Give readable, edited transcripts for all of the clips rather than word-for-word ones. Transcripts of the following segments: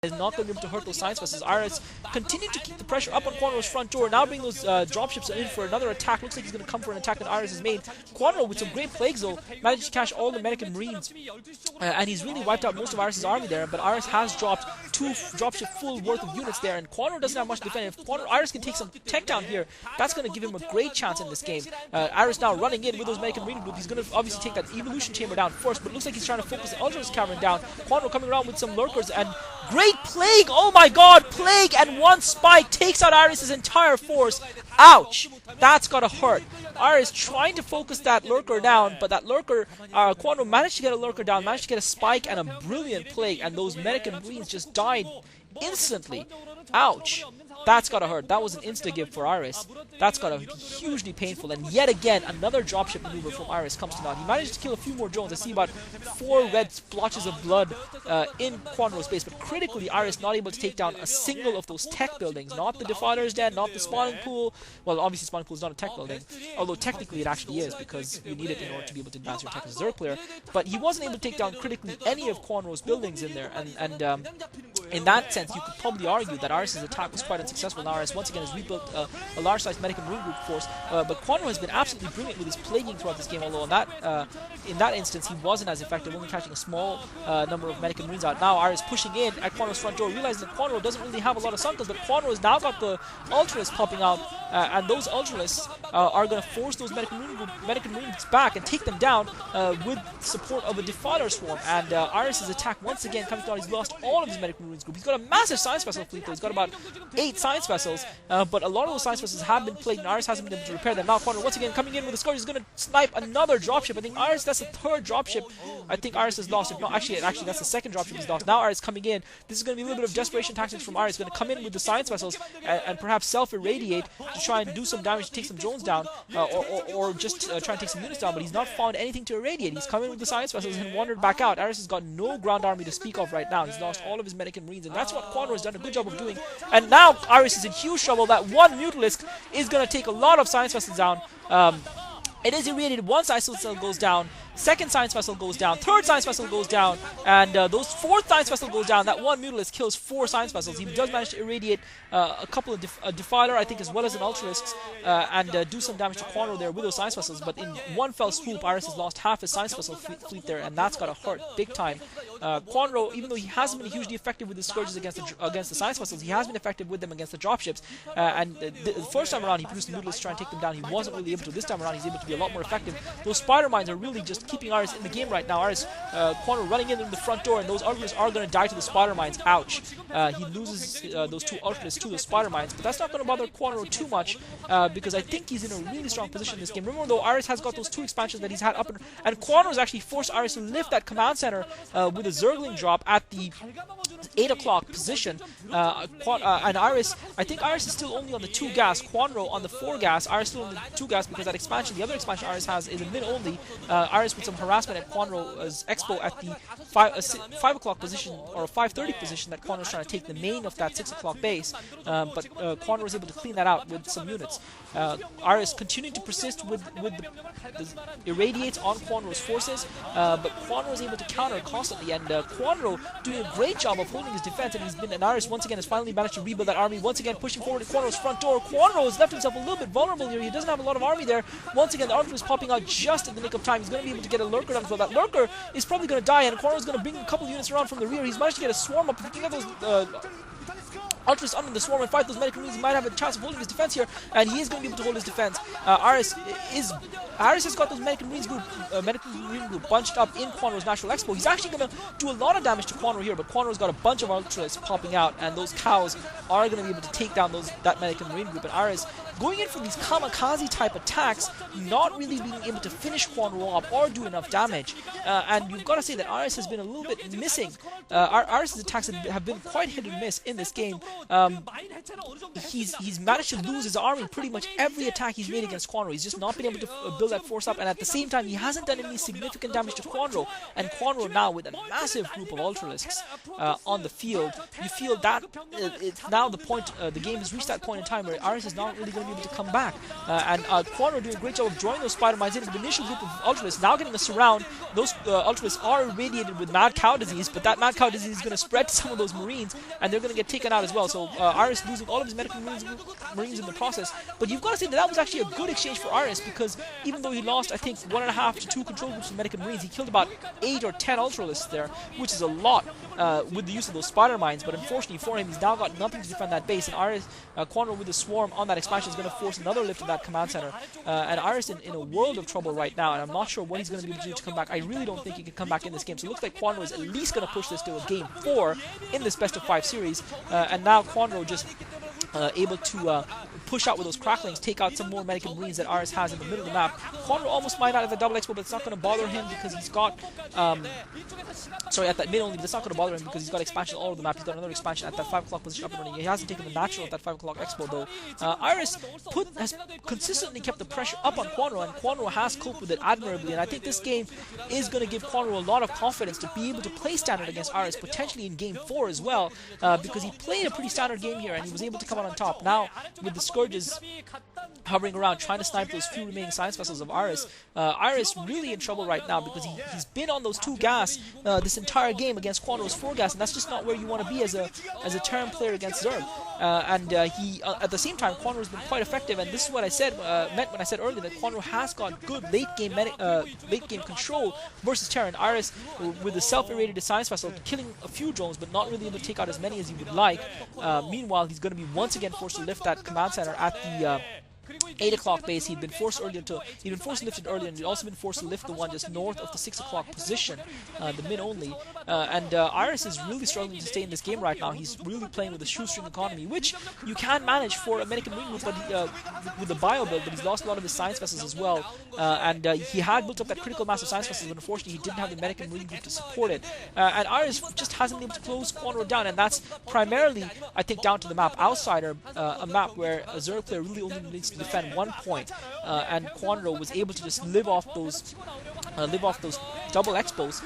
is not going to be able to hurt those science vessels. Iris continue to keep the pressure up on Kwanro's front door. Now bring those dropships in for another attack. Looks like he's going to come for an attack that Iris has made. Kwanro with some great plague though managed to catch all the medic and marines, and he's really wiped out most of Iris' army there. But Iris has dropped 2 dropship full worth of units there, and Kwanro doesn't have much to defend. If Iris can take some tech down here, that's going to give him a great chance in this game. Iris now running in with those medic and marine group. He's going to obviously take that evolution chamber down first, but it looks like he's trying to focus the Ultra's cavern down. Kwanro coming around with some lurkers and great plague! Oh my god, plague and 1 spike takes out Iris' entire force. Ouch! That's gotta hurt. Iris trying to focus that lurker down, but that lurker, Kwanro managed to get a lurker down, managed to get a spike and a brilliant plague, and those medic and marines just died instantly. Ouch! That's gotta hurt. That was an insta-give for Iris. That's gotta be hugely painful. And yet again, another dropship maneuver from Iris comes to naught. He managed to kill a few more drones. I see about 4 red splotches of blood in Kwanro's base. But critically, Iris not able to take down a single of those tech buildings. Not the Defiler's Den, not the spawning pool. Well, obviously spawning pool is not a tech building. Although technically it actually is, because you need it in order to be able to advance your tech as a Zerg player. But he wasn't able to take down critically any of Kwanro's buildings in there. And in that sense, you could probably argue that Iris' attack was quite unsuccessful. Now Iris once again has rebuilt a large-sized medic and marine group force, but Kwanro has been absolutely brilliant with his plaguing throughout this game, although in that instance he wasn't as effective, only catching a small number of medic and marines out. Now Iris pushing in at Kwanro's front door, realizing that Kwanro doesn't really have a lot of sunkers, but Kwanro has now got the Ultralists popping out, and those Ultralists are going to force those medic and marines back and take them down with support of a Defiler swarm. And Iris' attack once again comes down. He's lost all of his medic and marines group. He's got a massive science vessel fleet though. He's got about 8 science vessels, but a lot of those science vessels have been plagued, and Iris hasn't been able to repair them. Now Kwanro once again coming in with a scourge. He's going to snipe another dropship. I think Iris, that's the 3rd dropship I think Iris has lost. No, actually that's the 2nd dropship he's lost. Now Iris coming in. This is going to be a little bit of desperation tactics from Iris. He's going to come in with the science vessels and perhaps self-irradiate to try and do some damage, to take some drones down, or just try and take some units down, but he's not found anything to irradiate. He's come in with the science vessels and wandered back out. Iris has got no ground army to speak of right now. He's lost all of his medic and marines, and that's what Kwanro has done a good job of doing. And now Iris is in huge trouble. That one Mutalisk is going to take a lot of science vessels down. It is irradiated. 1 science vessel goes down, 2nd science vessel goes down, 3rd science vessel goes down, and those 4th science vessel goes down. That one Mutalisk kills 4 science vessels. He does manage to irradiate a couple of Defiler, I think, as well as an Ultralisk, and do some damage to Kwanro there with those science vessels. But in one fell swoop, Iris has lost half his science vessel fleet there, and that's got to hurt big time. Kwanro, even though he hasn't been hugely effective with his scourges against the science vessels, he has been effective with them against the dropships. And the first time around, he produced the Mutalisk to try and take them down. He wasn't really able to. This time around, he's able to be a lot more effective. Those spider mines are really just keeping Iris in the game right now. Iris, Kwanro running in the front door, and those Ultralists are going to die to the spider mines. Ouch. He loses those 2 Ultralists to the spider mines, but that's not going to bother Kwanro too much, because I think he's in a really strong position in this game. Remember though, Iris has got those 2 expansions that he's had up, and Kwanro's actually forced Iris to lift that command center with a Zergling drop at the 8 o'clock position, and Iris, I think Iris is still only on the 2 gas, Kwanro on the 4 gas, Iris still on the 2 gas, because that expansion, the other expansion Iris has is a mid only. Iris with some harassment at Kwanro's expo at the 5 o'clock position, or 5:30 position, that Kwanro's trying to take the main of that 6 o'clock base, but Kwanro was able to clean that out with some units. Iris continuing to persist with the irradiates on Kwanro's forces, but Kwanro is able to counter constantly, and Kwanro doing a great job of holding his defense, and Iris once again has finally managed to rebuild that army, once again pushing forward to Kwanro's front door. Kwanro has left himself a little bit vulnerable here. He doesn't have a lot of army there. Once again, the Archer is popping out just in the nick of time. He's going to be able to get a lurker down as well. That lurker is probably going to die, and Kwanro is going to bring a couple units around from the rear. He's managed to get a swarm up. If he can get those Ultras under the swarm and fight those medical marines, he might have a chance of holding his defense here, and he is going to be able to hold his defense. Aris has got those medical marine group bunched up in Kwanro's Natural Expo. He's actually going to do a lot of damage to Kwanro here, but Kwanro's got a bunch of Ultras popping out, and those cows are going to be able to take down that medical marine group. And Aris going in for these kamikaze type attacks, not really being able to finish Kwanro off or do enough damage. And you've got to say that Aris has been a little bit missing. Aris's attacks have been quite hit and miss in this game. he's managed to lose his army pretty much every attack he's made against Kwanro. He's just not been able to build that force up, and at the same time, he hasn't done any significant damage to Kwanro. And Kwanro now, with a massive group of Ultralisks on the field, you feel that it's now the game has reached that point in time where Aris is not really going to be able to come back. And Kwanro doing a great job of drawing those spider mines in with the initial group of Ultralisks, now getting a surround. Those Ultralisks are irradiated with mad cow disease, but that mad cow disease is going to spread to some of those Marines, and they're going to get taken out as well. So Aris losing all of his medical Marines in the process. But you've got to say that was actually a good exchange for Aris, because even though he lost, I think, 1.5 to 2 control groups of medical Marines, he killed about 8 or 10 Ultralisks there, which is a lot with the use of those spider mines. But unfortunately for him, he's now got nothing to defend that base, and Aris, Kwanro with the swarm on that expansion is going to force another lift of that command center. And Aris in a world of trouble right now, and I'm not sure what he's going to be able to do to come back. I really don't think he can come back in this game. So it looks like Kwanro is at least going to push this to a game 4 in this best of 5 series. And now Kwanro just able to push out with those cracklings, take out some more medical Marines that Aris has in the middle of the map. Kwanro almost might not have a double expo, but it's not going to bother him because he's got sorry, at that mid only, but it's not going to bother him because he's got expansion all over the map. He's got another expansion at that 5 o'clock position up and running. He hasn't taken the natural at that 5 o'clock expo though. Aris has consistently kept the pressure up on Kwanro, and Kwanro has coped with it admirably, and I think this game is going to give Kwanro a lot of confidence to be able to play standard against Aris, potentially in game 4 as well, because he played a pretty standard game here and he was able to come out on top. Now, with the Scourges hovering around trying to snipe those few remaining science vessels of Aris, Aris really in trouble right now because he's been on those 2 gas this entire game against Kwanro's 4 gas, and that's just not where you want to be as a Terran player against Zerg. And he at the same time, Kwanro has been quite effective, and this is what I said meant when I said earlier that Kwanro has got good late game control versus Terran. Aris with the self-irradiated science vessel killing a few drones but not really able to take out as many as he would like. Meanwhile, he's going to be once again forced to lift that command center at the 8 o'clock base. He'd been forced to lift it earlier, and he'd also been forced to lift the one just north of the 6 o'clock position, the mid only. And Aris is really struggling to stay in this game right now. He's really playing with a shoestring economy, which you can manage for a Medic Marine group, but with the bio build, but he's lost a lot of his science vessels as well. And he had built up that critical mass of science vessels, but unfortunately he didn't have the Medic Marine group to support it. And Aris just hasn't been able to close Kwanro down, and that's primarily, I think, down to the map Outsider, a map where a Zerg player really only needs to defend 1 point, and Kwanro was able to just live off those double expos.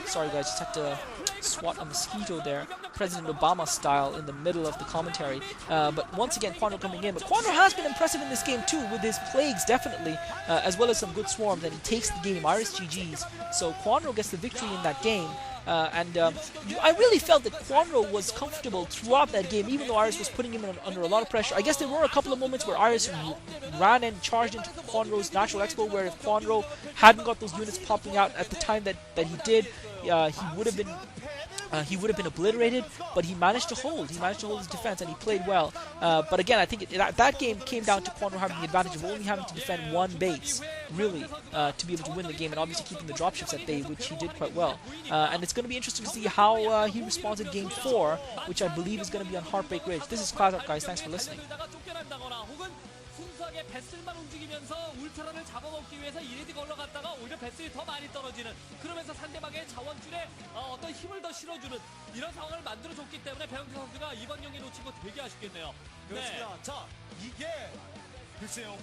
Sorry guys, just had to swat a mosquito there, President Obama style, in the middle of the commentary. But once again, Kwanro coming in. But Kwanro has been impressive in this game too, with his plagues definitely, as well as some good swarms, and he takes the game. Aris GG's. So Kwanro gets the victory in that game. I really felt that Kwanro was comfortable throughout that game, even though Aris was putting him under a lot of pressure. I guess there were a couple of moments where Aris ran and charged into Kwanro's natural expo, where if Kwanro hadn't got those units popping out at the time that he did, he would have been obliterated, but he managed to hold. He managed to hold his defense, and he played well. But again, I think that game came down to Kwanro having the advantage of only having to defend 1 base, really, to be able to win the game, and obviously keeping the dropships at bay, which he did quite well. And it's going to be interesting to see how he responds in game 4, which I believe is going to be on Heartbreak Ridge. This is Cloud guys. Thanks for listening. 배슬만 움직이면서 울트라를 잡아먹기 위해서 이레디 걸러갔다가 오히려 배슬이 더 많이 떨어지는, 그러면서 상대방의 자원줄에 어떤 힘을 더 실어주는 이런 상황을 만들어줬기 때문에 배영태 선수가 이번 경기 놓친 거 되게 아쉽겠네요. 그렇습니다. 자, 이게 글쎄요.